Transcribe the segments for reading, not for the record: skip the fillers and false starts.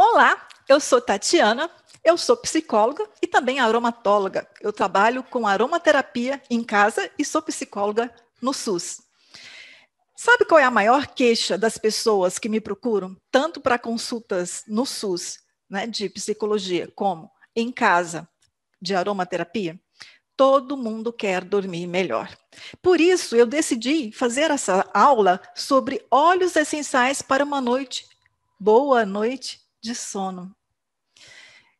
Olá, eu sou Tatiana, eu sou psicóloga e também aromatóloga. Eu trabalho com aromaterapia em casa e sou psicóloga no SUS. Sabe qual é a maior queixa das pessoas que me procuram, tanto para consultas no SUS, né, de psicologia, como em casa, de aromaterapia? Todo mundo quer dormir melhor. Por isso, eu decidi fazer essa aula sobre óleos essenciais para uma noite, boa noite de sono.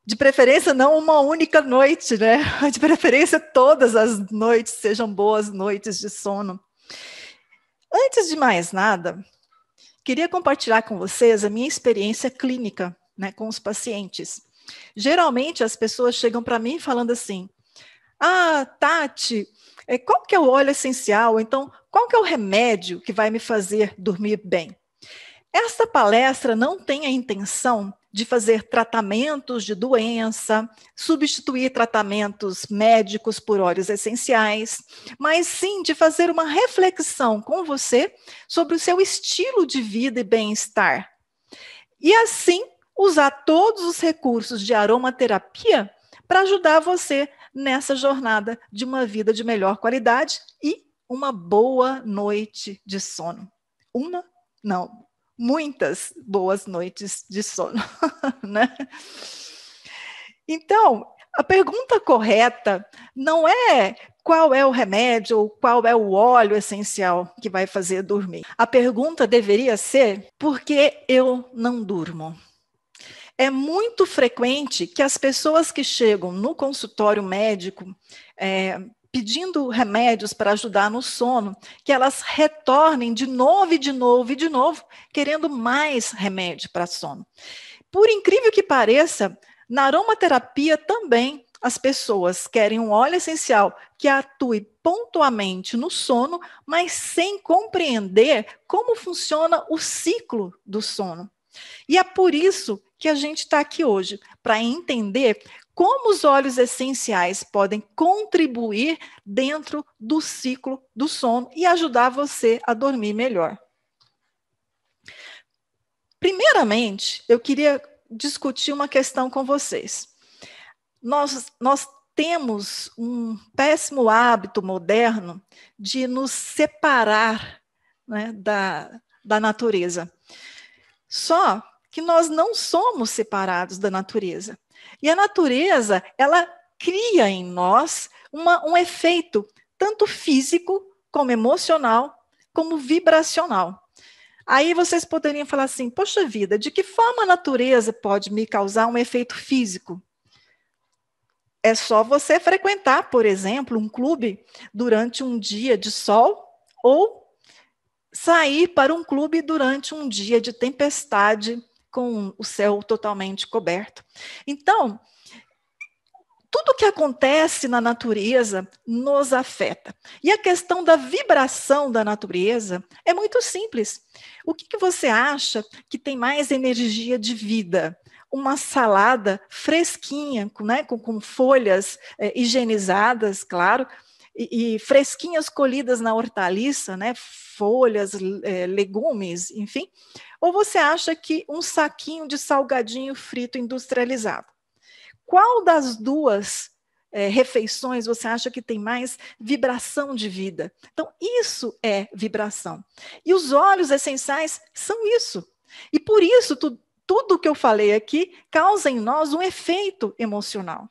De preferência, não uma única noite, né? De preferência, todas as noites sejam boas noites de sono. Antes de mais nada, queria compartilhar com vocês a minha experiência clínica, né, com os pacientes. Geralmente, as pessoas chegam para mim falando assim: ah, Tati, qual que é o óleo essencial? Então, qual que é o remédio que vai me fazer dormir bem? Esta palestra não tem a intenção de fazer tratamentos de doença, substituir tratamentos médicos por óleos essenciais, mas sim de fazer uma reflexão com você sobre o seu estilo de vida e bem-estar. E assim, usar todos os recursos de aromaterapia para ajudar você nessa jornada de uma vida de melhor qualidade e uma boa noite de sono. Muitas boas noites de sono, né? Então, a pergunta correta não é qual é o remédio ou qual é o óleo essencial que vai fazer dormir. A pergunta deveria ser: por que eu não durmo? É muito frequente que as pessoas que chegam no consultório médico pedindo remédios para ajudar no sono, que elas retornem de novo e de novo e de novo, querendo mais remédio para sono. Por incrível que pareça, na aromaterapia também as pessoas querem um óleo essencial que atue pontualmente no sono, mas sem compreender como funciona o ciclo do sono. E é por isso que a gente está aqui hoje, para entender como os óleos essenciais podem contribuir dentro do ciclo do sono e ajudar você a dormir melhor. Primeiramente, eu queria discutir uma questão com vocês. Nós temos um péssimo hábito moderno de nos separar, né, da natureza. Só que nós não somos separados da natureza. E a natureza, ela cria em nós um efeito tanto físico, como emocional, como vibracional. Aí vocês poderiam falar assim: poxa vida, de que forma a natureza pode me causar um efeito físico? É só você frequentar, por exemplo, um clube durante um dia de sol ou sair para um clube durante um dia de tempestade com o céu totalmente coberto. Então, tudo que acontece na natureza nos afeta. E a questão da vibração da natureza é muito simples. O que você acha que tem mais energia de vida? Uma salada fresquinha, né, com folhas higienizadas, claro, e fresquinhas colhidas na hortaliça, né, folhas, legumes, enfim. Ou você acha que um saquinho de salgadinho frito industrializado? Qual das duas refeições você acha que tem mais vibração de vida? Então, isso é vibração. E os óleos essenciais são isso. E por isso, tudo que eu falei aqui causa em nós um efeito emocional.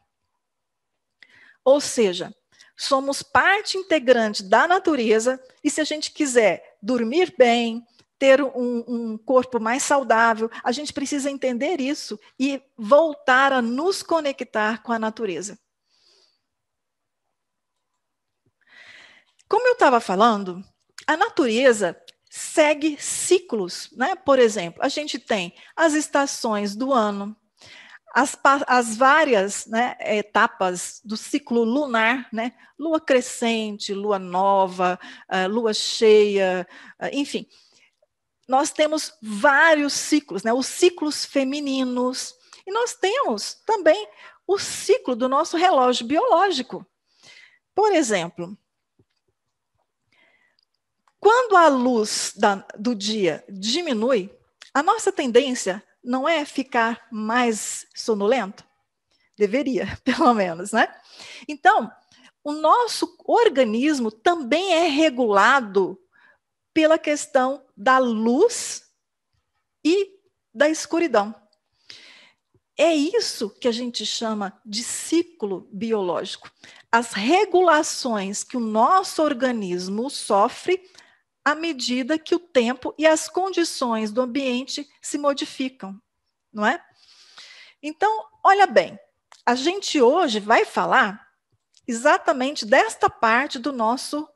Ou seja, somos parte integrante da natureza e se a gente quiser dormir bem, ter um corpo mais saudável, a gente precisa entender isso e voltar a nos conectar com a natureza. Como eu estava falando, a natureza segue ciclos, né? Por exemplo, a gente tem as estações do ano, as várias, né, etapas do ciclo lunar, né? Lua crescente, lua nova, lua cheia, enfim. Nós temos vários ciclos, né? Os ciclos femininos. E nós temos também o ciclo do nosso relógio biológico. Por exemplo, quando a luz do dia diminui, a nossa tendência não é ficar mais sonolento? Deveria, pelo menos, né? Então, o nosso organismo também é regulado pela questão da luz e da escuridão. É isso que a gente chama de ciclo biológico. As regulações que o nosso organismo sofre à medida que o tempo e as condições do ambiente se modificam, não é? Então, olha bem, a gente hoje vai falar exatamente desta parte do nosso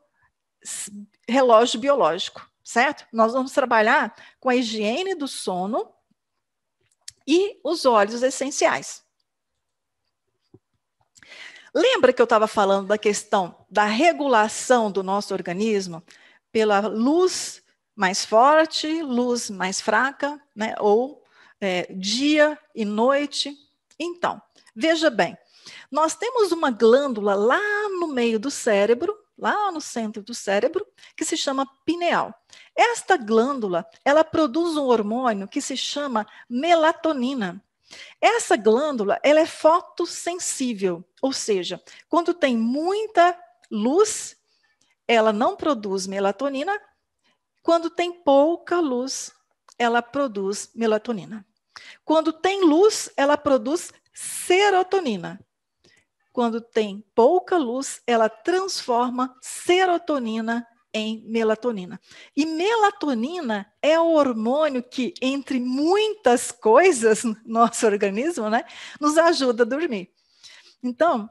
relógio biológico, certo? Nós vamos trabalhar com a higiene do sono e os óleos essenciais. Lembra que eu estava falando da questão da regulação do nosso organismo pela luz mais forte, luz mais fraca, né? Ou dia e noite? Então, veja bem, nós temos uma glândula lá no meio do cérebro, lá no centro do cérebro, que se chama pineal. Esta glândula, ela produz um hormônio que se chama melatonina. Essa glândula, ela é fotossensível, ou seja, quando tem muita luz, ela não produz melatonina, quando tem pouca luz, ela produz melatonina. Quando tem luz, ela produz serotonina. Quando tem pouca luz, ela transforma serotonina em melatonina. E melatonina é o hormônio que, entre muitas coisas no nosso organismo, né, nos ajuda a dormir. Então,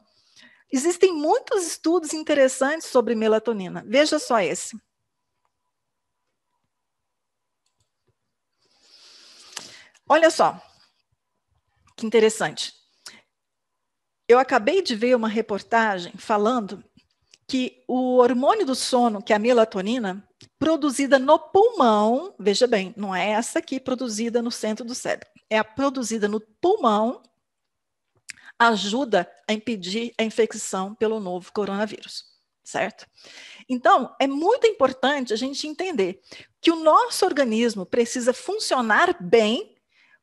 existem muitos estudos interessantes sobre melatonina. Veja só esse. Olha só, que interessante. Eu acabei de ver uma reportagem falando que o hormônio do sono, que é a melatonina, produzida no pulmão, veja bem, não é essa aqui produzida no centro do cérebro, é a produzida no pulmão, ajuda a impedir a infecção pelo novo coronavírus, certo? Então, é muito importante a gente entender que o nosso organismo precisa funcionar bem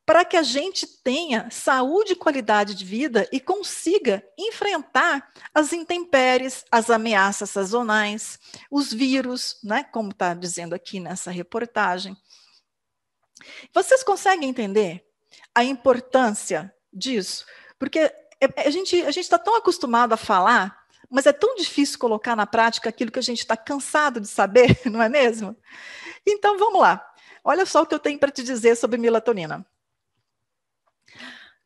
para que a gente tenha saúde e qualidade de vida e consiga enfrentar as intempéries, as ameaças sazonais, os vírus, né, como está dizendo aqui nessa reportagem. Vocês conseguem entender a importância disso? Porque a gente está tão acostumado a falar, mas é tão difícil colocar na prática aquilo que a gente está cansado de saber, não é mesmo? Então, vamos lá. Olha só o que eu tenho para te dizer sobre melatonina.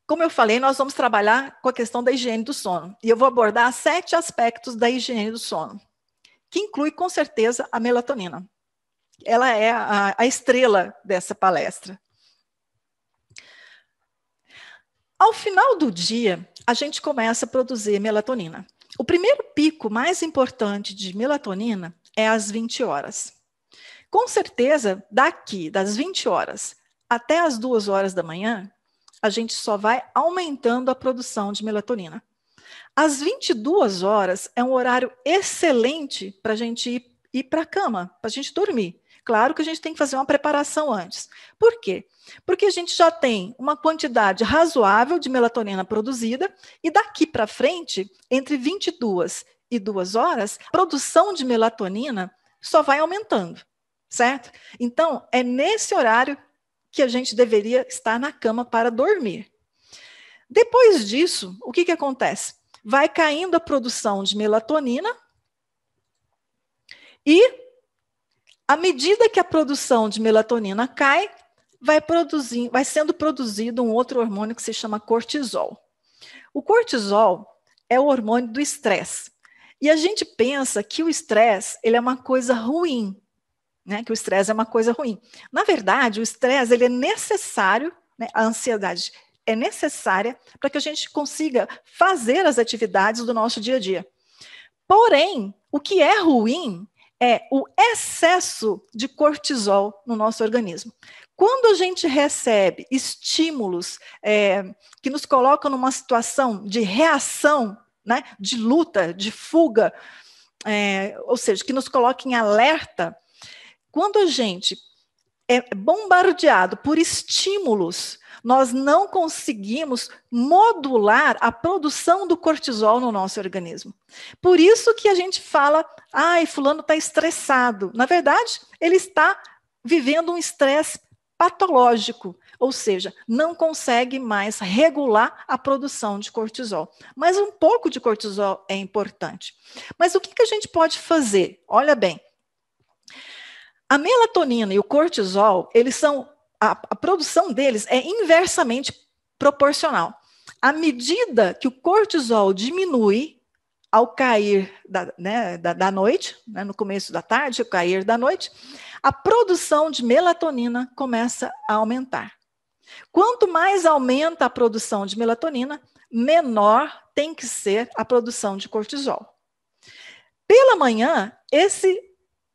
Como eu falei, nós vamos trabalhar com a questão da higiene do sono. E eu vou abordar 7 aspectos da higiene do sono, que inclui, com certeza, a melatonina. Ela é a estrela dessa palestra. Ao final do dia, a gente começa a produzir melatonina. O primeiro pico mais importante de melatonina é às 20 horas. Com certeza, daqui, das 20 horas até as 2 horas da manhã, a gente só vai aumentando a produção de melatonina. Às 22 horas é um horário excelente para a gente ir para a cama, para a gente dormir. Claro que a gente tem que fazer uma preparação antes. Por quê? Porque a gente já tem uma quantidade razoável de melatonina produzida e daqui para frente, entre 22 e 2 horas, a produção de melatonina só vai aumentando, certo? Então, é nesse horário que a gente deveria estar na cama para dormir. Depois disso, o que acontece? Vai caindo a produção de melatonina e, à medida que a produção de melatonina cai, vai sendo produzido um outro hormônio que se chama cortisol. O cortisol é o hormônio do estresse. E a gente pensa que o estresse ele é uma coisa ruim, né, que o estresse é uma coisa ruim. Na verdade, o estresse ele é necessário, né, a ansiedade é necessária para que a gente consiga fazer as atividades do nosso dia a dia. Porém, o que é ruim é o excesso de cortisol no nosso organismo. Quando a gente recebe estímulos que nos colocam numa situação de reação, né, de luta, de fuga, ou seja, que nos coloca em alerta, quando a gente é bombardeado por estímulos, nós não conseguimos modular a produção do cortisol no nosso organismo. Por isso que a gente fala, ai, fulano está estressado. Na verdade, ele está vivendo um estresse patológico, ou seja, não consegue mais regular a produção de cortisol. Mas um pouco de cortisol é importante. Mas o que a gente pode fazer? Olha bem, a melatonina e o cortisol, eles são, a produção deles é inversamente proporcional. À medida que o cortisol diminui ao cair da noite, né, no começo da tarde, ao cair da noite, a produção de melatonina começa a aumentar. Quanto mais aumenta a produção de melatonina, menor tem que ser a produção de cortisol. Pela manhã, esse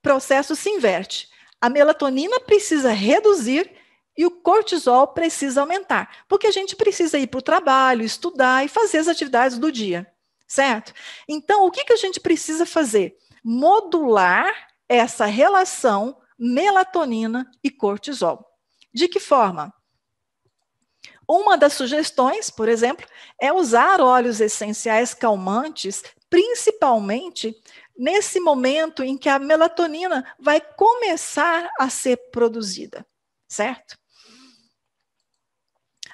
processo se inverte. A melatonina precisa reduzir e o cortisol precisa aumentar, porque a gente precisa ir para o trabalho, estudar e fazer as atividades do dia, certo? Então, o que a gente precisa fazer? Modular essa relação melatonina e cortisol. De que forma? Uma das sugestões, por exemplo, é usar óleos essenciais calmantes, principalmente nesse momento em que a melatonina vai começar a ser produzida, certo?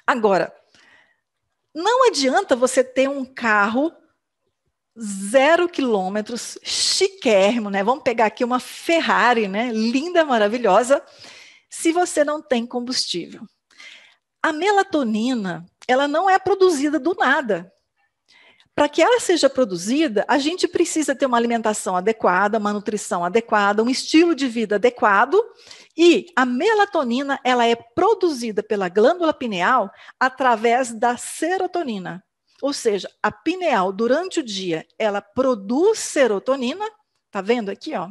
Agora, não adianta você ter um carro 0 quilômetros, chiquérrimo, né? Vamos pegar aqui uma Ferrari, né? Linda, maravilhosa, se você não tem combustível. A melatonina, ela não é produzida do nada. Para que ela seja produzida, a gente precisa ter uma alimentação adequada, uma nutrição adequada, um estilo de vida adequado, e a melatonina, ela é produzida pela glândula pineal através da serotonina. Ou seja, a pineal, durante o dia, ela produz serotonina, tá vendo aqui, ó?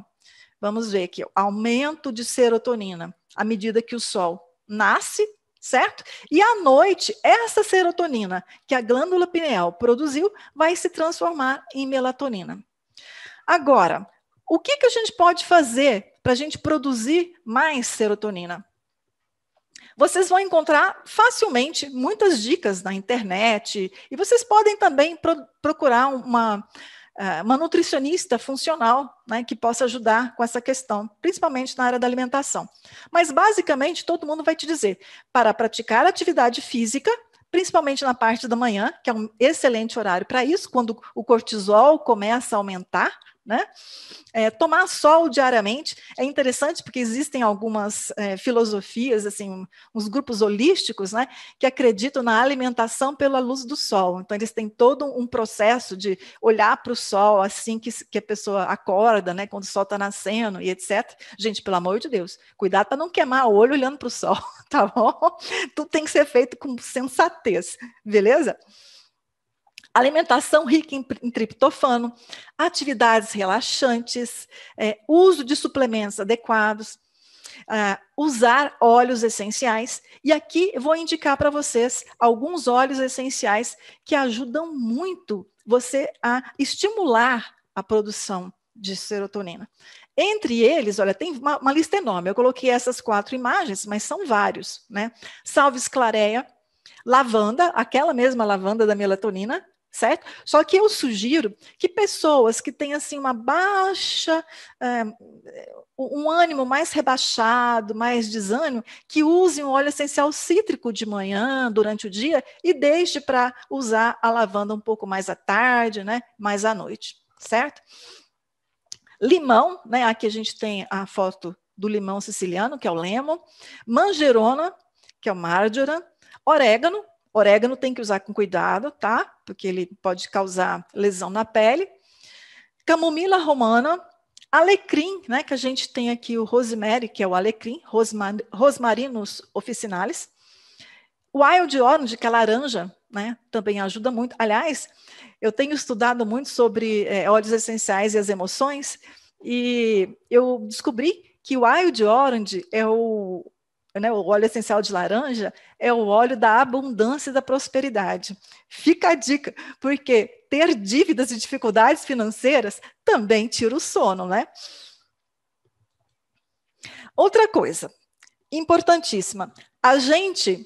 Vamos ver aqui, ó, aumento de serotonina à medida que o sol nasce, certo? E à noite, essa serotonina que a glândula pineal produziu vai se transformar em melatonina. Agora, o que a gente pode fazer para a gente produzir mais serotonina? Vocês vão encontrar facilmente muitas dicas na internet e vocês podem também procurar uma nutricionista funcional, né, que possa ajudar com essa questão, principalmente na área da alimentação. Mas, basicamente, todo mundo vai te dizer, para praticar atividade física, principalmente na parte da manhã, que é um excelente horário para isso, quando o cortisol começa a aumentar, né? Tomar sol diariamente é interessante porque existem algumas filosofias, assim, uns grupos holísticos, né, que acreditam na alimentação pela luz do sol. Então, eles têm todo um processo de olhar para o sol assim que a pessoa acorda, né, quando o sol está nascendo e etc. Gente, pelo amor de Deus, cuidado para não queimar o olho olhando para o sol, tá bom? Tudo tem que ser feito com sensatez, beleza? Alimentação rica em triptofano, atividades relaxantes, uso de suplementos adequados, usar óleos essenciais. E aqui eu vou indicar para vocês alguns óleos essenciais que ajudam muito você a estimular a produção de serotonina. Entre eles, olha, tem uma lista enorme. Eu coloquei essas 4 imagens, mas são vários, né? Salves clareia, lavanda, aquela mesma lavanda da melatonina, certo? Só que eu sugiro que pessoas que têm assim uma baixa, um ânimo mais rebaixado, mais desânimo, que usem o óleo essencial cítrico de manhã, durante o dia, e deixe para usar a lavanda um pouco mais à tarde, né? Mais à noite, certo? Limão, né? Aqui a gente tem a foto do limão siciliano, que é o lemon, manjerona, que é o marjoram, orégano. Orégano tem que usar com cuidado, tá? Porque ele pode causar lesão na pele. Camomila romana, alecrim, né? Que a gente tem aqui o rosemary, que é o alecrim, Rosmarinus officinalis. Wild orange, que é a laranja, né? Também ajuda muito. Aliás, eu tenho estudado muito sobre óleos essenciais e as emoções, e eu descobri que o wild orange é o óleo essencial de laranja é o óleo da abundância e da prosperidade. Fica a dica, porque ter dívidas e dificuldades financeiras também tira o sono, né? Outra coisa, importantíssima. A gente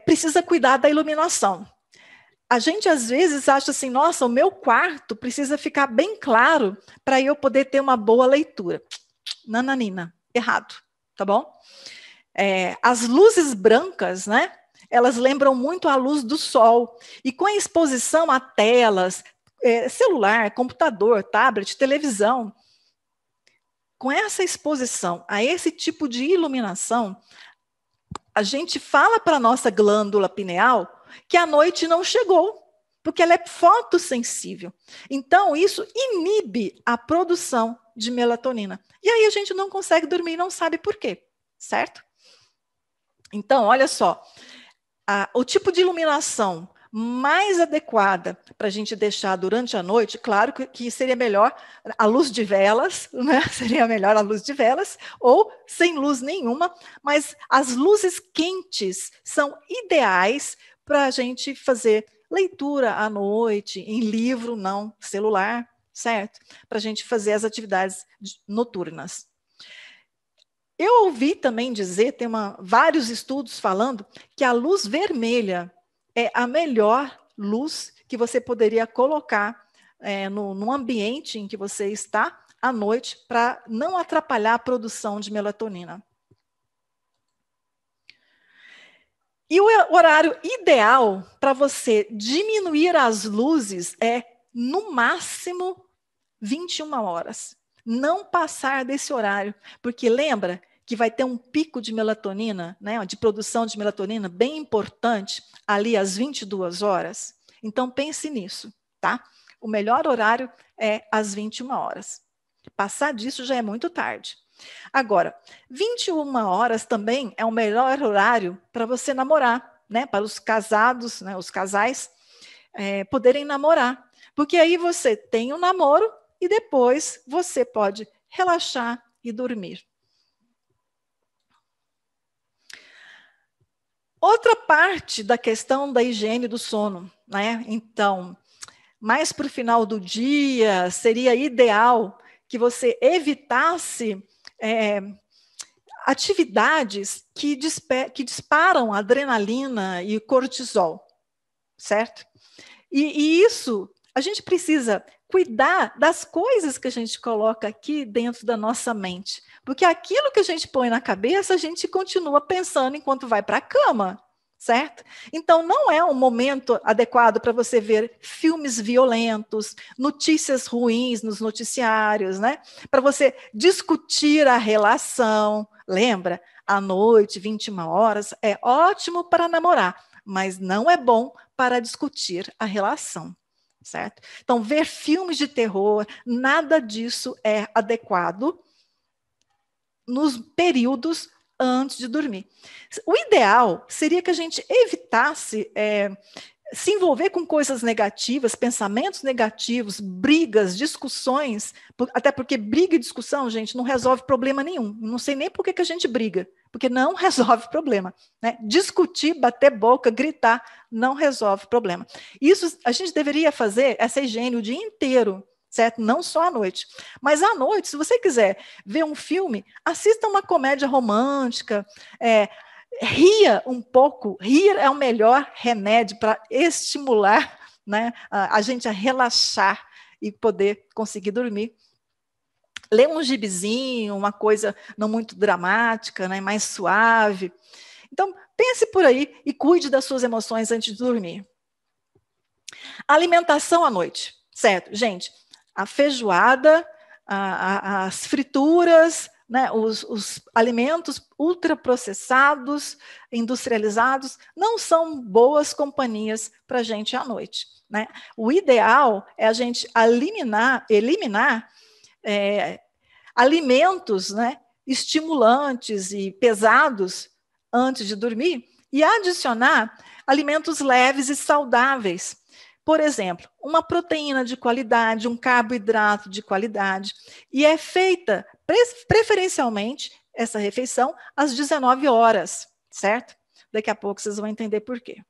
precisa cuidar da iluminação. A gente, às vezes, acha assim, nossa, o meu quarto precisa ficar bem claro para eu poder ter uma boa leitura. Nananina, errado, tá bom? As luzes brancas, né? Elas lembram muito a luz do sol. E com a exposição a telas, celular, computador, tablet, televisão, com essa exposição a esse tipo de iluminação, a gente fala para a nossa glândula pineal que a noite não chegou, porque ela é fotossensível. Então, isso inibe a produção de melatonina. E aí a gente não consegue dormir e não sabe por quê, certo? Então, olha só, o tipo de iluminação mais adequada para a gente deixar durante a noite, claro que seria melhor a luz de velas, né? Seria melhor a luz de velas, ou sem luz nenhuma, mas as luzes quentes são ideais para a gente fazer leitura à noite, em livro, não celular, certo? Para a gente fazer as atividades noturnas. Eu ouvi também dizer, tem vários estudos falando, que a luz vermelha é a melhor luz que você poderia colocar no ambiente em que você está à noite para não atrapalhar a produção de melatonina. E o horário ideal para você diminuir as luzes é, no máximo, 21 horas. Não passar desse horário, porque lembra que vai ter um pico de melatonina, né, de produção de melatonina bem importante ali às 22 horas. Então pense nisso, tá? O melhor horário é às 21 horas. Passar disso já é muito tarde. Agora, 21 horas também é o melhor horário para você namorar, né? Para os casados, né, os casais poderem namorar. Porque aí você tem um namoro e depois você pode relaxar e dormir. Outra parte da questão da higiene do sono, né? Então, mais para o final do dia, seria ideal que você evitasse atividades que disparam adrenalina e cortisol, certo? E isso, a gente precisa cuidar das coisas que a gente coloca aqui dentro da nossa mente. Porque aquilo que a gente põe na cabeça, a gente continua pensando enquanto vai para a cama, certo? Então, não é um momento adequado para você ver filmes violentos, notícias ruins nos noticiários, né? Para você discutir a relação. Lembra? À noite, 21 horas, é ótimo para namorar, mas não é bom para discutir a relação, certo? Então, ver filmes de terror, nada disso é adequado nos períodos antes de dormir. O ideal seria que a gente evitasse se envolver com coisas negativas, pensamentos negativos, brigas, discussões, até porque briga e discussão, gente, não resolve problema nenhum. Não sei nem por que a gente briga, porque não resolve problema, né? Discutir, bater boca, gritar, não resolve problema. Isso a gente deveria fazer, essa higiene o dia inteiro, certo? Não só à noite. Mas à noite, se você quiser ver um filme, assista uma comédia romântica, ria um pouco. Rir é o melhor remédio para estimular, né, a gente a relaxar e poder conseguir dormir. Lê um gibizinho, uma coisa não muito dramática, né, mais suave. Então, pense por aí e cuide das suas emoções antes de dormir. Alimentação à noite, certo? Gente, a feijoada, as frituras, né, os alimentos ultraprocessados, industrializados, não são boas companhias para a gente à noite, né? O ideal é a gente eliminar alimentos, né, estimulantes e pesados antes de dormir e adicionar alimentos leves e saudáveis. Por exemplo, uma proteína de qualidade, um carboidrato de qualidade, e é feita, preferencialmente, essa refeição às 19 horas, certo? Daqui a pouco vocês vão entender por quê.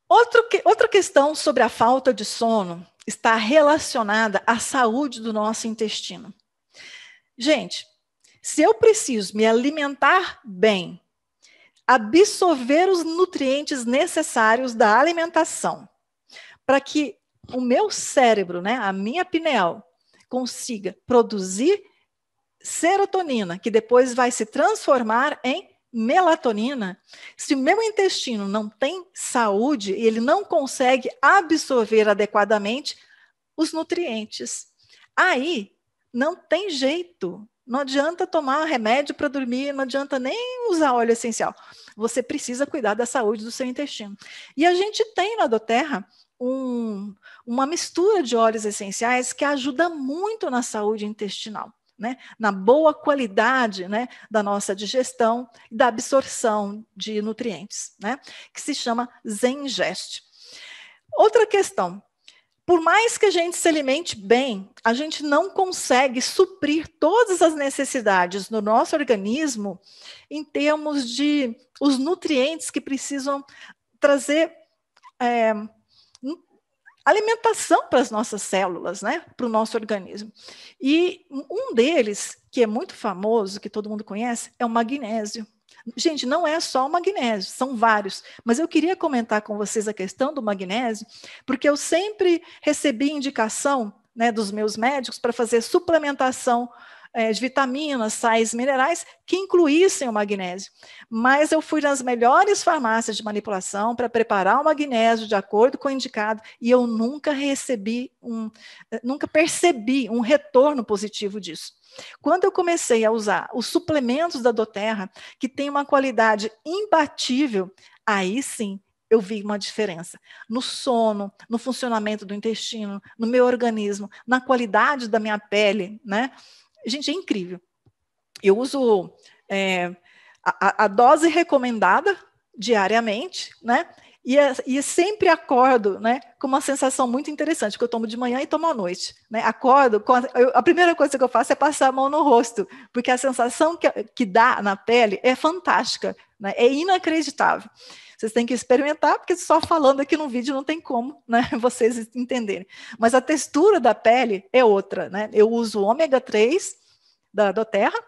Outra questão sobre a falta de sono está relacionada à saúde do nosso intestino. Gente, Se eu preciso me alimentar bem, absorver os nutrientes necessários da alimentação, para que o meu cérebro, né, a minha pineal, consiga produzir serotonina, que depois vai se transformar em melatonina. Se o meu intestino não tem saúde, ele não consegue absorver adequadamente os nutrientes. Aí não tem jeito. Não adianta tomar remédio para dormir, não adianta nem usar óleo essencial. Você precisa cuidar da saúde do seu intestino. E a gente tem na doTERRA uma mistura de óleos essenciais que ajuda muito na saúde intestinal, né? Na boa qualidade, né, da nossa digestão e da absorção de nutrientes, né? Que se chama Zengest. Outra questão. Por mais que a gente se alimente bem, a gente não consegue suprir todas as necessidades no nosso organismo em termos de os nutrientes que precisam trazer alimentação para as nossas células, né, para o nosso organismo. E um deles, que é muito famoso, que todo mundo conhece, é o magnésio. Gente, não é só o magnésio, são vários. Mas eu queria comentar com vocês a questão do magnésio, porque eu sempre recebi indicação, né, dos meus médicos para fazer suplementação de vitaminas, sais minerais que incluíssem o magnésio. Mas eu fui nas melhores farmácias de manipulação para preparar o magnésio de acordo com o indicado e eu nunca percebi um retorno positivo disso. Quando eu comecei a usar os suplementos da doTERRA, que tem uma qualidade imbatível, aí sim eu vi uma diferença no sono, no funcionamento do intestino, no meu organismo, na qualidade da minha pele, né? Gente, é incrível. Eu uso a dose recomendada diariamente, né? E sempre acordo, né, com uma sensação muito interessante, que eu tomo de manhã e tomo à noite. Né? Acordo, a primeira coisa que eu faço é passar a mão no rosto, porque a sensação que dá na pele é fantástica, né? É inacreditável. Vocês têm que experimentar, porque só falando aqui no vídeo não tem como, né, vocês entenderem. Mas a textura da pele é outra. Né? Eu uso o ômega 3 da doTERRA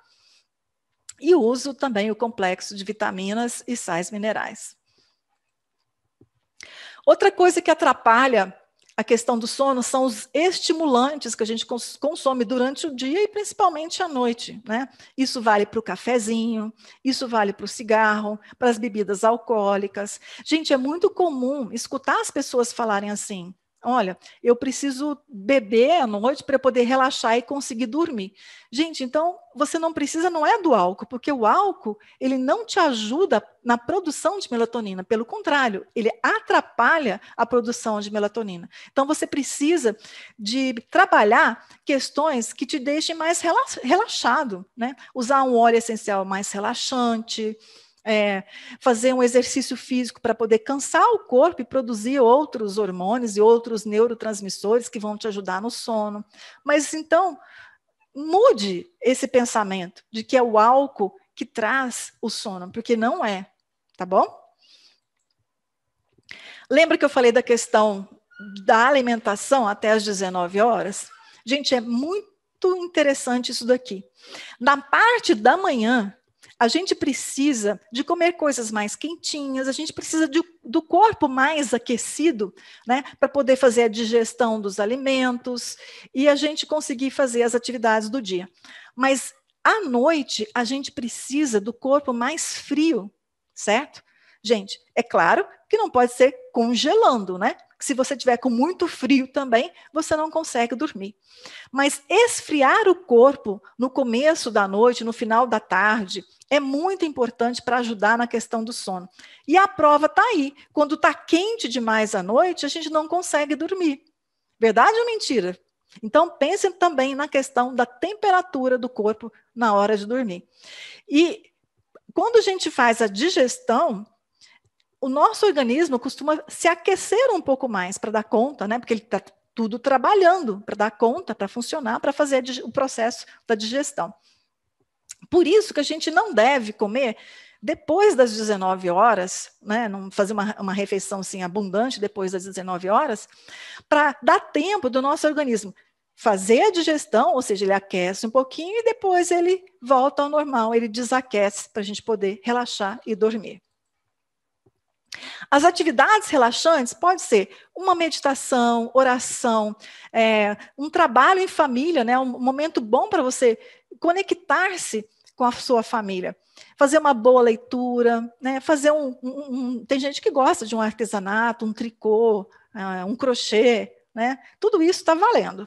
e uso também o complexo de vitaminas e sais minerais. Outra coisa que atrapalha a questão do sono são os estimulantes que a gente consome durante o dia e principalmente à noite, né? Isso vale para o cafezinho, isso vale para o cigarro, para as bebidas alcoólicas. Gente, é muito comum escutar as pessoas falarem assim: olha, eu preciso beber à noite para poder relaxar e conseguir dormir. Gente, então você não precisa, não é do álcool, porque o álcool, ele não te ajuda na produção de melatonina, pelo contrário, ele atrapalha a produção de melatonina. Então você precisa de trabalhar questões que te deixem mais relaxado, né? Usar um óleo essencial mais relaxante, fazer um exercício físico para poder cansar o corpo e produzir outros hormônios e outros neurotransmissores que vão te ajudar no sono. Mas então, mude esse pensamento de que é o álcool que traz o sono, porque não é, tá bom? Lembra que eu falei da questão da alimentação até as 19 horas? Gente, é muito interessante isso daqui. Na parte da manhã, a gente precisa de comer coisas mais quentinhas, a gente precisa do corpo mais aquecido, né, para poder fazer a digestão dos alimentos e a gente conseguir fazer as atividades do dia. Mas à noite, a gente precisa do corpo mais frio, certo? Gente, é claro que não pode ser congelando, né? Se você tiver com muito frio também, você não consegue dormir. Mas esfriar o corpo no começo da noite, no final da tarde, é muito importante para ajudar na questão do sono. E a prova está aí. Quando está quente demais à noite, a gente não consegue dormir. Verdade ou mentira? Então, pensem também na questão da temperatura do corpo na hora de dormir. E quando a gente faz a digestão, o nosso organismo costuma se aquecer um pouco mais para dar conta, né? Porque ele está tudo trabalhando para dar conta, para funcionar, para fazer o processo da digestão. Por isso que a gente não deve comer depois das 19 horas, né? Não fazer uma refeição assim abundante depois das 19 horas, para dar tempo do nosso organismo fazer a digestão, ou seja, ele aquece um pouquinho e depois ele volta ao normal, ele desaquece para a gente poder relaxar e dormir. As atividades relaxantes pode ser uma meditação, oração, um trabalho em família, né? Um momento bom para você conectar-se com a sua família. Fazer uma boa leitura, né? Fazer tem gente que gosta de um artesanato, um tricô, um crochê, né? Tudo isso está valendo.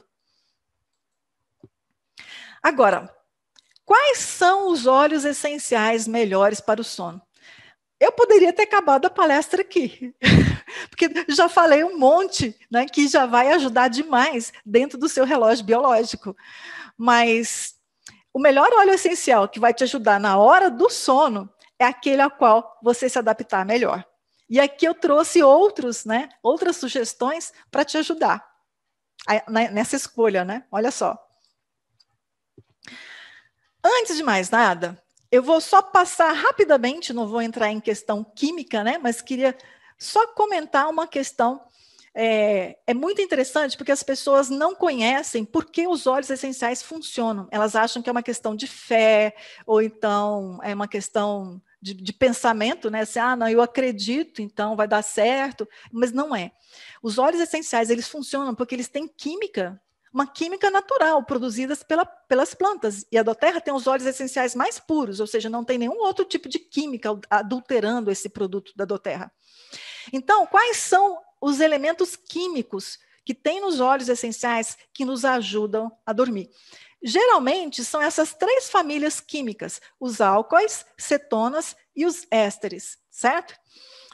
Agora, quais são os óleos essenciais melhores para o sono? Eu poderia ter acabado a palestra aqui, porque já falei um monte, né, que já vai ajudar demais dentro do seu relógio biológico. Mas o melhor óleo essencial que vai te ajudar na hora do sono é aquele ao qual você se adaptar melhor. E aqui eu trouxe outras sugestões para te ajudar nessa escolha, né? Olha só. Antes de mais nada, eu vou só passar rapidamente, não vou entrar em questão química, né? Mas queria só comentar uma questão. É muito interessante porque as pessoas não conhecem por que os óleos essenciais funcionam. Elas acham que é uma questão de fé, ou então é uma questão de pensamento, né? Assim, não, eu acredito, então vai dar certo. Mas não é. Os óleos essenciais, eles funcionam porque eles têm química, uma química natural, produzidas pelas plantas. E a doTERRA tem os óleos essenciais mais puros, ou seja, não tem nenhum outro tipo de química adulterando esse produto da doTERRA. Então, quais são os elementos químicos que tem nos óleos essenciais que nos ajudam a dormir? Geralmente, são essas 3 famílias químicas, os álcoois, cetonas e os ésteres, certo?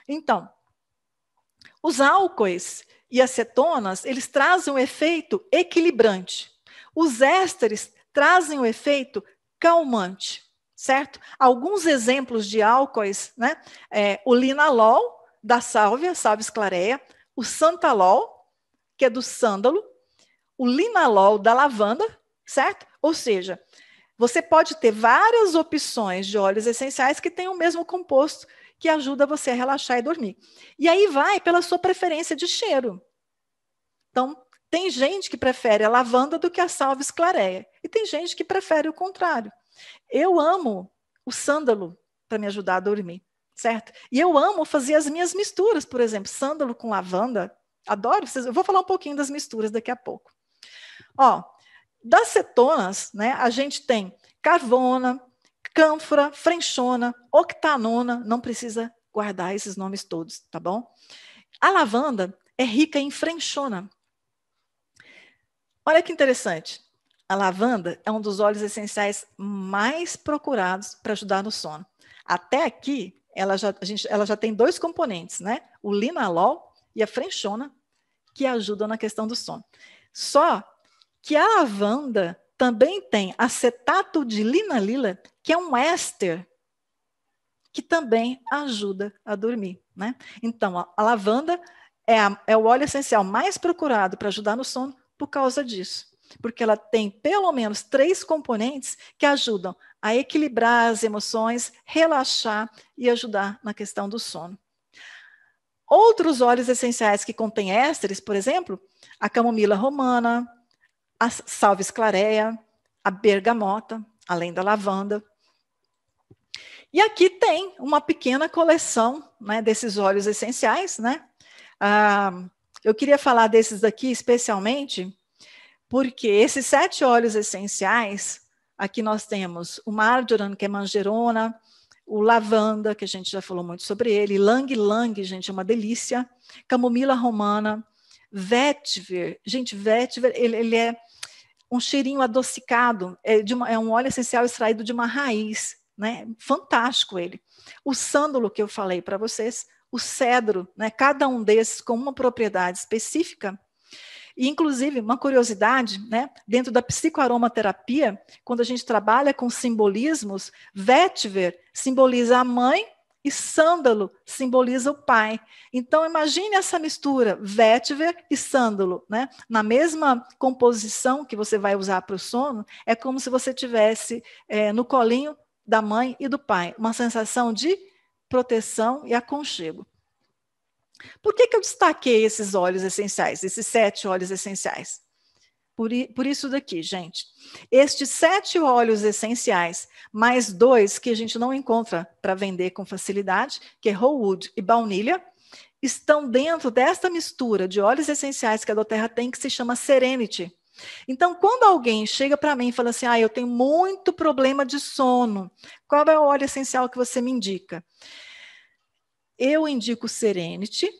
Então, os álcoois e as cetonas, eles trazem um efeito equilibrante. Os ésteres trazem um efeito calmante, certo? Alguns exemplos de álcoois, né? O linalol, da sálvia sclarea, o santalol, que é do sândalo, o linalol da lavanda, certo? Ou seja, você pode ter várias opções de óleos essenciais que têm o mesmo composto, que ajuda você a relaxar e dormir. E aí vai pela sua preferência de cheiro. Então, tem gente que prefere a lavanda do que a sálvia sclarea. E tem gente que prefere o contrário. Eu amo o sândalo para me ajudar a dormir, certo? E eu amo fazer as minhas misturas, por exemplo, sândalo com lavanda. Adoro. Eu vou falar um pouquinho das misturas daqui a pouco. Das cetonas, né, a gente tem carvona, cânfora, frenchona, octanona, não precisa guardar esses nomes todos, tá bom? A lavanda é rica em frenchona. Olha que interessante. A lavanda é um dos óleos essenciais mais procurados para ajudar no sono. Até aqui, ela já tem 2 componentes, né? O linalol e a frenchona, que ajudam na questão do sono. Só que a lavanda também tem acetato de linalila, que é um éster, que também ajuda a dormir, né? Então, a lavanda é o óleo essencial mais procurado para ajudar no sono por causa disso. Porque ela tem pelo menos 3 componentes que ajudam a equilibrar as emoções, relaxar e ajudar na questão do sono. Outros óleos essenciais que contêm ésteres, por exemplo, a camomila romana, a sálvia sclarea, a bergamota, além da lavanda. E aqui tem uma pequena coleção, né, desses óleos essenciais, né? Eu queria falar desses daqui especialmente, porque esses 7 óleos essenciais, aqui nós temos o marjoram, que é manjerona, o lavanda, que a gente já falou muito sobre ele, ylang-ylang, gente, é uma delícia, camomila romana, vetiver, gente, vetiver, ele é um cheirinho adocicado, é um óleo essencial extraído de uma raiz, né? Fantástico ele. O sândalo que eu falei para vocês, o cedro, né? Cada um desses com uma propriedade específica. E, inclusive, uma curiosidade, né? Dentro da psicoaromaterapia, quando a gente trabalha com simbolismos, vetiver simboliza a mãe e sândalo simboliza o pai. Então, imagine essa mistura, vetiver e sândalo, né? Na mesma composição que você vai usar para o sono, é como se você tivesse no colinho da mãe e do pai, uma sensação de proteção e aconchego. Por que eu destaquei esses óleos essenciais, esses 7 óleos essenciais? por isso daqui, gente. Estes 7 óleos essenciais, mais 2 que a gente não encontra para vender com facilidade, que é whole wood e baunilha, estão dentro desta mistura de óleos essenciais que a doTERRA tem, que se chama Serenity. Então, quando alguém chega para mim e fala assim, eu tenho muito problema de sono, qual é o óleo essencial que você me indica? Eu indico o Serenity,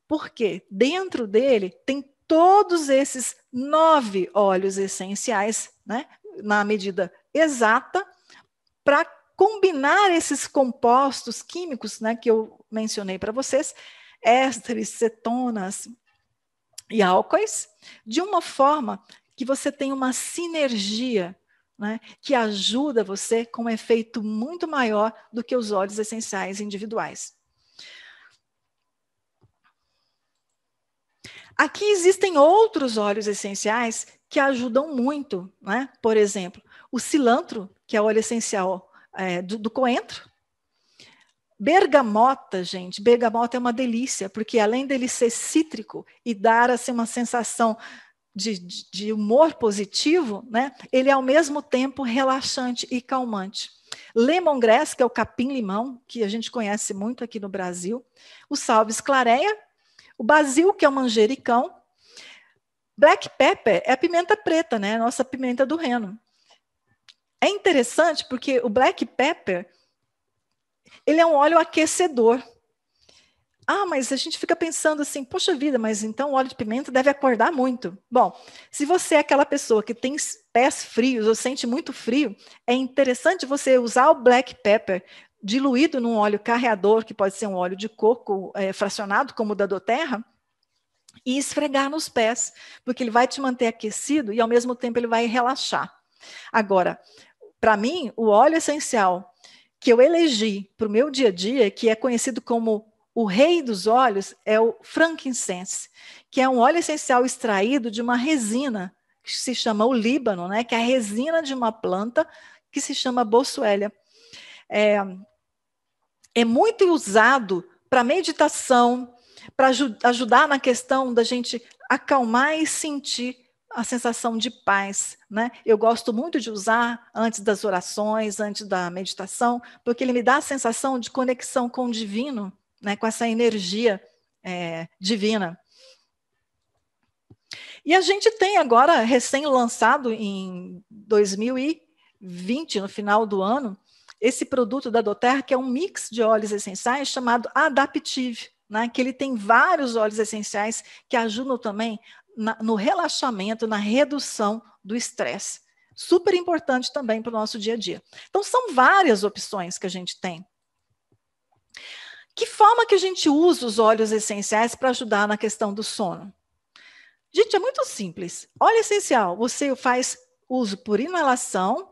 porque dentro dele tem todos esses 9 óleos essenciais, né, na medida exata, para combinar esses compostos químicos, né, que eu mencionei para vocês, ésteres, cetonas e álcoois, de uma forma que você tem uma sinergia, né, que ajuda você com um efeito muito maior do que os óleos essenciais individuais. Aqui existem outros óleos essenciais que ajudam muito, né? Por exemplo, o cilantro, que é o óleo essencial do coentro. Bergamota, gente, bergamota é uma delícia, porque além dele ser cítrico e dar assim, uma sensação de humor positivo, né? Ele é ao mesmo tempo relaxante e calmante. Lemongrass, que é o capim-limão, que a gente conhece muito aqui no Brasil. O salves clareia. O basil, que é o manjericão. Black pepper é a pimenta preta, né? A nossa pimenta do reino. É interessante porque o black pepper, ele é um óleo aquecedor. Mas a gente fica pensando assim, poxa vida, mas então o óleo de pimenta deve acordar muito. Bom, se você é aquela pessoa que tem pés frios ou sente muito frio, é interessante você usar o black pepper diluído num óleo carreador, que pode ser um óleo de coco fracionado, como o da doTERRA, e esfregar nos pés, porque ele vai te manter aquecido e, ao mesmo tempo, ele vai relaxar. Agora, para mim, o óleo essencial que eu elegi para o meu dia a dia, que é conhecido como o rei dos óleos, é o frankincense, que é um óleo essencial extraído de uma resina, que se chama o líbano, né, que é a resina de uma planta que se chama boswellia. É muito usado para meditação, para ajudar na questão da gente acalmar e sentir a sensação de paz, né? Eu gosto muito de usar antes das orações, antes da meditação, porque ele me dá a sensação de conexão com o divino, né? Com essa energia divina. E a gente tem agora, recém-lançado em 2020, no final do ano, esse produto da doTERRA, que é um mix de óleos essenciais chamado Adaptive, né, que ele tem vários óleos essenciais que ajudam também no relaxamento, na redução do estresse. Super importante também para o nosso dia a dia. Então, são várias opções que a gente tem. Que forma que a gente usa os óleos essenciais para ajudar na questão do sono? Gente, é muito simples. Óleo essencial, você faz uso por inalação,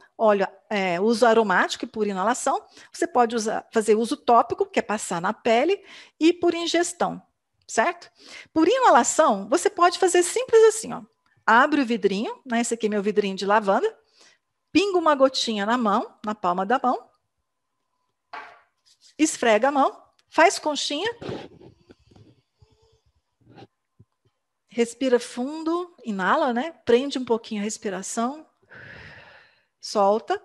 uso aromático e por inalação. Você pode fazer uso tópico, que é passar na pele, e por ingestão, certo? Por inalação, você pode fazer simples assim, ó. Abre o vidrinho, né? Esse aqui é meu vidrinho de lavanda, pinga uma gotinha na mão, na palma da mão, esfrega a mão, faz conchinha, respira fundo, inala, né? Prende um pouquinho a respiração, solta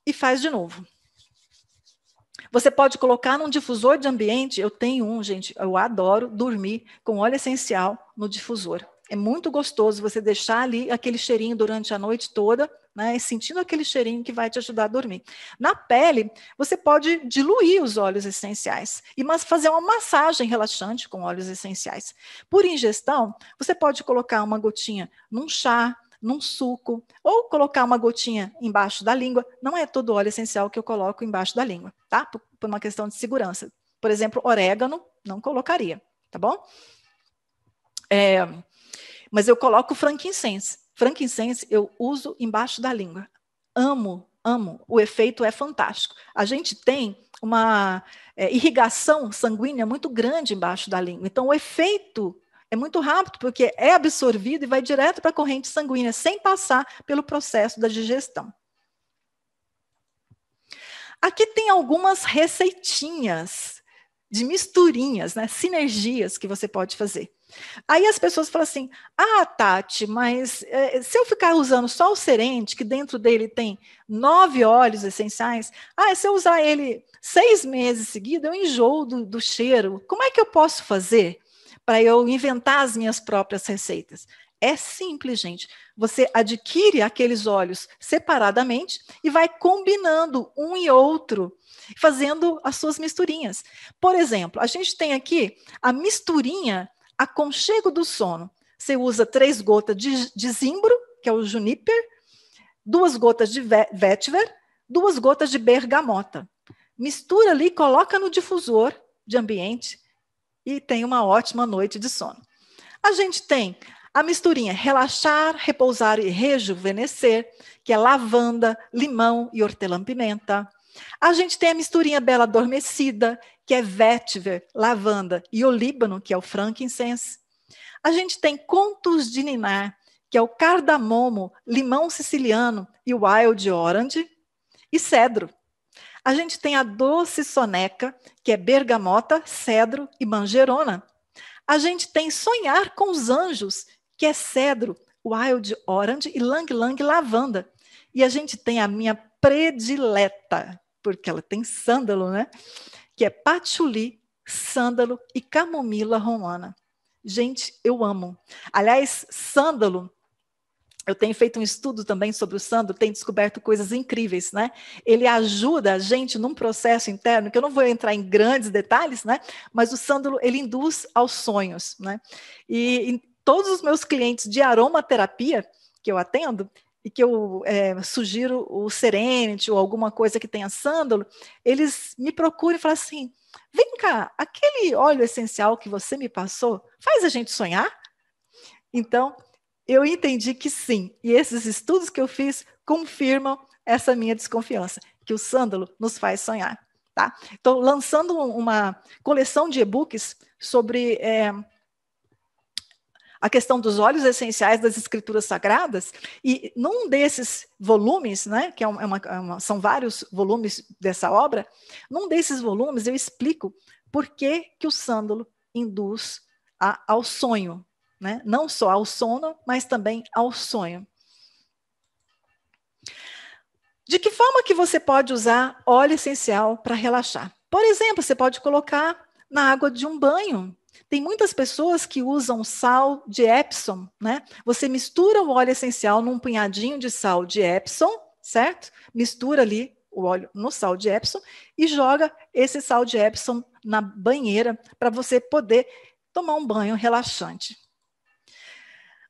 e faz de novo. Você pode colocar num difusor de ambiente. Eu tenho um, gente, eu adoro dormir com óleo essencial no difusor. É muito gostoso você deixar ali aquele cheirinho durante a noite toda, né, sentindo aquele cheirinho que vai te ajudar a dormir. Na pele, você pode diluir os óleos essenciais e fazer uma massagem relaxante com óleos essenciais. Por ingestão, você pode colocar uma gotinha num chá, num suco, ou colocar uma gotinha embaixo da língua. Não é todo óleo essencial que eu coloco embaixo da língua, tá? Por uma questão de segurança. Por exemplo, orégano, não colocaria, tá bom? Mas eu coloco frankincense. Frankincense eu uso embaixo da língua. Amo, amo. O efeito é fantástico. A gente tem uma irrigação sanguínea muito grande embaixo da língua. Então, o efeito é muito rápido, porque é absorvido e vai direto para a corrente sanguínea, sem passar pelo processo da digestão. Aqui tem algumas receitinhas de misturinhas, né, sinergias que você pode fazer. Aí as pessoas falam assim, Tati, mas se eu ficar usando só o Serente, que dentro dele tem 9 óleos essenciais, se eu usar ele 6 meses seguidos, eu enjoo do cheiro. Como é que eu posso fazer para eu inventar as minhas próprias receitas? É simples, gente. Você adquire aqueles óleos separadamente e vai combinando um e outro, fazendo as suas misturinhas. Por exemplo, a gente tem aqui a misturinha aconchego do sono. Você usa 3 gotas de zimbro, que é o juniper, 2 gotas de vetiver, 2 gotas de bergamota. Mistura ali, coloca no difusor de ambiente e tem uma ótima noite de sono. A gente tem a misturinha relaxar, repousar e rejuvenescer, que é lavanda, limão e hortelã-pimenta. A gente tem a misturinha bela adormecida, que é vetiver, lavanda e olíbano, que é o frankincense. A gente tem contos de ninar, que é o cardamomo, limão siciliano e o wild orange, e cedro. A gente tem a doce soneca, que é bergamota, cedro e manjerona. A gente tem sonhar com os anjos, que é cedro, wild orange e lang-lang lavanda. E a gente tem a minha predileta, porque ela tem sândalo, né? Que é patchouli, sândalo e camomila romana. Gente, eu amo. Aliás, sândalo, eu tenho feito um estudo também sobre o sândalo, tenho descoberto coisas incríveis, né? Ele ajuda a gente num processo interno, que eu não vou entrar em grandes detalhes, né? Mas o sândalo, ele induz aos sonhos, né? E em todos os meus clientes de aromaterapia que eu atendo, e que eu sugiro o Serenity ou alguma coisa que tenha sândalo, eles me procuram e falam assim, vem cá, aquele óleo essencial que você me passou, faz a gente sonhar? Então, eu entendi que sim, e esses estudos que eu fiz confirmam essa minha desconfiança, que o sândalo nos faz sonhar. Tá? Estou lançando uma coleção de e-books sobre a questão dos óleos essenciais das escrituras sagradas, e num desses volumes, né, que são vários volumes dessa obra, num desses volumes eu explico por que o sândalo induz ao sonho, né? Não só ao sono, mas também ao sonho. De que forma que você pode usar óleo essencial para relaxar? Por exemplo, você pode colocar na água de um banho. Tem muitas pessoas que usam sal de Epsom, né? Você mistura o óleo essencial num punhadinho de sal de Epsom, certo? Mistura ali o óleo no sal de Epsom e joga esse sal de Epsom na banheira para você poder tomar um banho relaxante.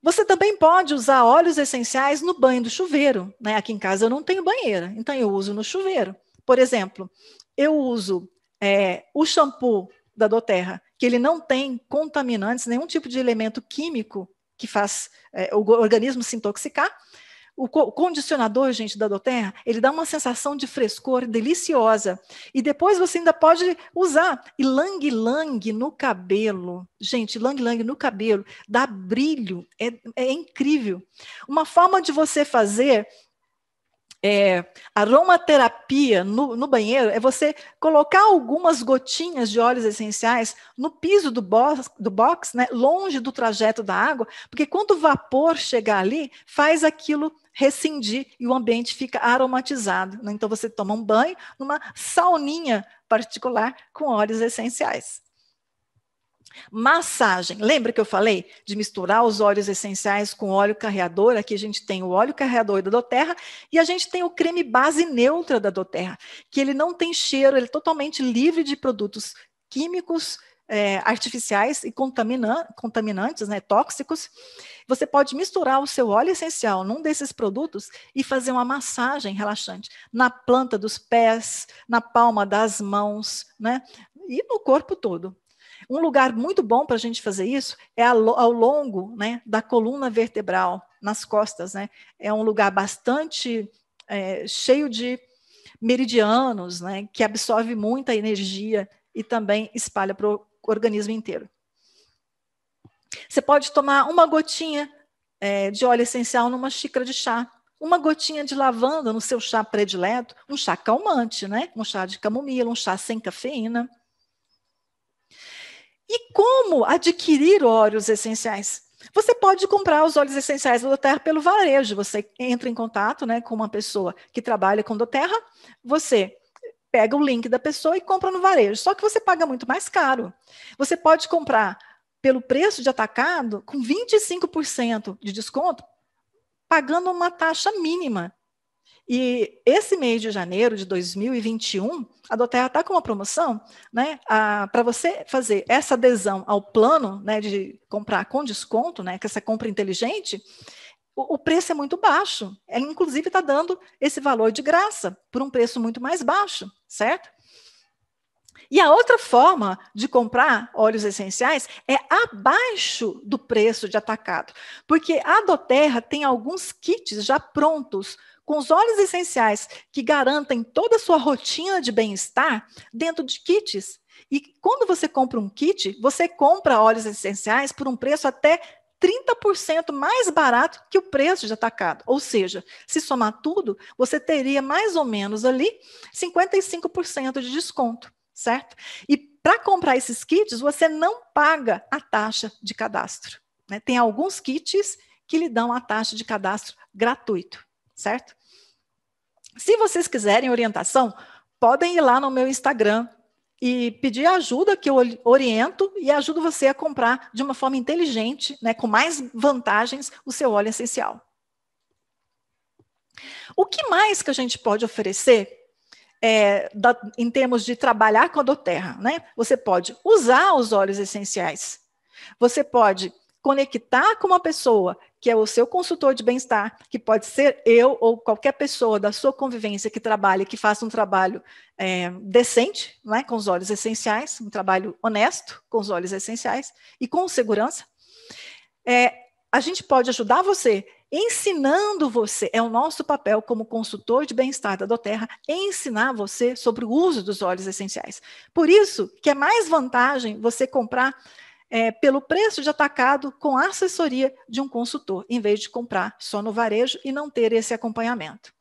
Você também pode usar óleos essenciais no banho do chuveiro, né? Aqui em casa eu não tenho banheira, então eu uso no chuveiro. Por exemplo, eu uso o shampoo da doTERRA, que ele não tem contaminantes, nenhum tipo de elemento químico que faz o organismo se intoxicar. O condicionador, gente, da doTERRA, ele dá uma sensação de frescor deliciosa. E depois você ainda pode usar ylang-ylang no cabelo. Gente, ylang-ylang no cabelo dá brilho, é incrível. Uma forma de você fazer aromaterapia no banheiro é você colocar algumas gotinhas de óleos essenciais no piso do box, né, longe do trajeto da água, porque quando o vapor chegar ali, faz aquilo rescindir e o ambiente fica aromatizado, né? Então você toma um banho numa sauninha particular com óleos essenciais. Massagem. Lembra que eu falei de misturar os óleos essenciais com óleo carreador? Aqui a gente tem o óleo carreador da doTERRA e a gente tem o creme base neutra da doTERRA, que ele não tem cheiro, ele é totalmente livre de produtos químicos, artificiais e contaminantes, né, tóxicos. Você pode misturar o seu óleo essencial num desses produtos e fazer uma massagem relaxante na planta dos pés, na palma das mãos, né, e no corpo todo. Um lugar muito bom para a gente fazer isso é ao longo, né, da coluna vertebral, nas costas, né? É um lugar bastante cheio de meridianos, né, que absorve muita energia e também espalha para o organismo inteiro. Você pode tomar uma gotinha de óleo essencial numa xícara de chá, uma gotinha de lavanda no seu chá predileto, um chá calmante, né? Um chá de camomila, um chá sem cafeína. E como adquirir óleos essenciais? Você pode comprar os óleos essenciais da doTERRA pelo varejo. Você entra em contato, né, com uma pessoa que trabalha com doTERRA, você pega o link da pessoa e compra no varejo. Só que você paga muito mais caro. Você pode comprar pelo preço de atacado com 25% de desconto, pagando uma taxa mínima. E esse mês de janeiro de 2021, a doTERRA está com uma promoção, né, para você fazer essa adesão ao plano, né, de comprar com desconto, né, que essa compra inteligente, o preço é muito baixo. Ela, inclusive, está dando esse valor de graça, por um preço muito mais baixo, certo? E a outra forma de comprar óleos essenciais é abaixo do preço de atacado, porque a doTERRA tem alguns kits já prontos, com os óleos essenciais que garantem toda a sua rotina de bem-estar dentro de kits. E quando você compra um kit, você compra óleos essenciais por um preço até 30% mais barato que o preço de atacado. Ou seja, se somar tudo, você teria mais ou menos ali 55% de desconto, certo? E para comprar esses kits, você não paga a taxa de cadastro, né? Tem alguns kits que lhe dão a taxa de cadastro gratuito, certo? Se vocês quiserem orientação, podem ir lá no meu Instagram e pedir ajuda, que eu oriento e ajudo você a comprar de uma forma inteligente, né, com mais vantagens, o seu óleo essencial. O que mais que a gente pode oferecer em termos de trabalhar com a doTERRA, né? Você pode usar os óleos essenciais, você pode conectar com uma pessoa que é o seu consultor de bem-estar, que pode ser eu ou qualquer pessoa da sua convivência que trabalhe, que faça um trabalho decente, né, com os óleos essenciais, um trabalho honesto com os óleos essenciais e com segurança. A gente pode ajudar você ensinando você, é o nosso papel como consultor de bem-estar da doTERRA, ensinar você sobre o uso dos óleos essenciais. Por isso que é mais vantagem você comprar pelo preço de atacado com a assessoria de um consultor, em vez de comprar só no varejo e não ter esse acompanhamento.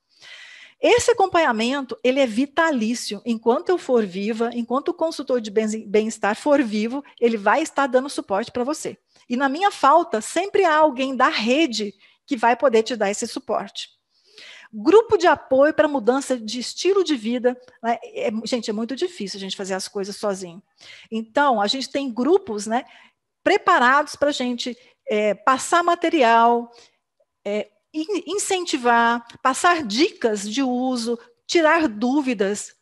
Esse acompanhamento, ele é vitalício. Enquanto eu for viva, enquanto o consultor de bem-estar for vivo, ele vai estar dando suporte para você. E na minha falta, sempre há alguém da rede que vai poder te dar esse suporte. Grupo de apoio para mudança de estilo de vida. Né? Gente, é muito difícil a gente fazer as coisas sozinho. Então, a gente tem grupos, né, preparados para a gente passar material, incentivar, passar dicas de uso, tirar dúvidas,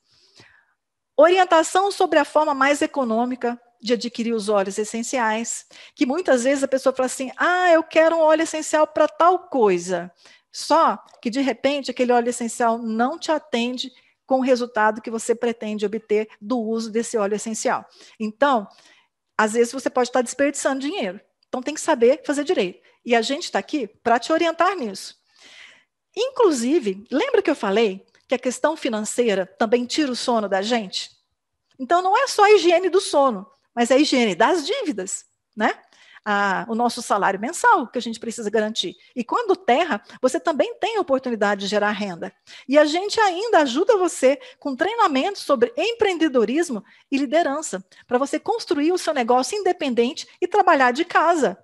orientação sobre a forma mais econômica de adquirir os óleos essenciais, que muitas vezes a pessoa fala assim, eu quero um óleo essencial para tal coisa. Só que, de repente, aquele óleo essencial não te atende com o resultado que você pretende obter do uso desse óleo essencial. Então, às vezes você pode estar desperdiçando dinheiro. Então, tem que saber fazer direito. E a gente está aqui para te orientar nisso. Inclusive, lembra que eu falei que a questão financeira também tira o sono da gente? Então, não é só a higiene do sono, mas a higiene das dívidas, né? O nosso salário mensal que a gente precisa garantir. E com a doTERRA, você também tem a oportunidade de gerar renda. E a gente ainda ajuda você com treinamentos sobre empreendedorismo e liderança, para você construir o seu negócio independente e trabalhar de casa,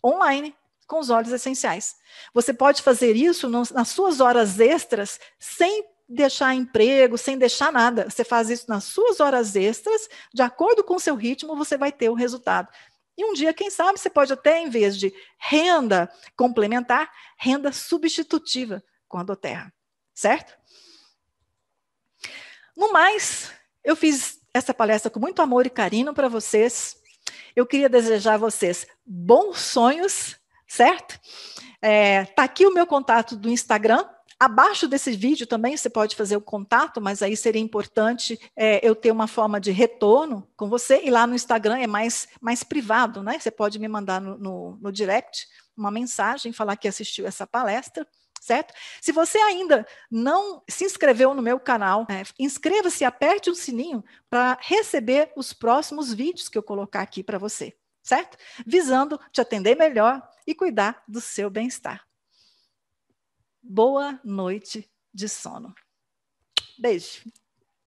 online, com os óleos essenciais. Você pode fazer isso nas suas horas extras, sem deixar emprego, sem deixar nada. Você faz isso nas suas horas extras, de acordo com o seu ritmo, você vai ter o resultado. E um dia, quem sabe, você pode até, em vez de renda complementar, renda substitutiva com a doTERRA, certo? No mais, eu fiz essa palestra com muito amor e carinho para vocês. Eu queria desejar a vocês bons sonhos, certo? Tá aqui o meu contato do Instagram. Abaixo desse vídeo também você pode fazer o contato, mas aí seria importante eu ter uma forma de retorno com você. E lá no Instagram é mais privado, né? Você pode me mandar no direct uma mensagem, falar que assistiu essa palestra, certo? Se você ainda não se inscreveu no meu canal, inscreva-se e aperte o sininho para receber os próximos vídeos que eu colocar aqui para você, certo? Visando te atender melhor e cuidar do seu bem-estar. Boa noite de sono. Beijo.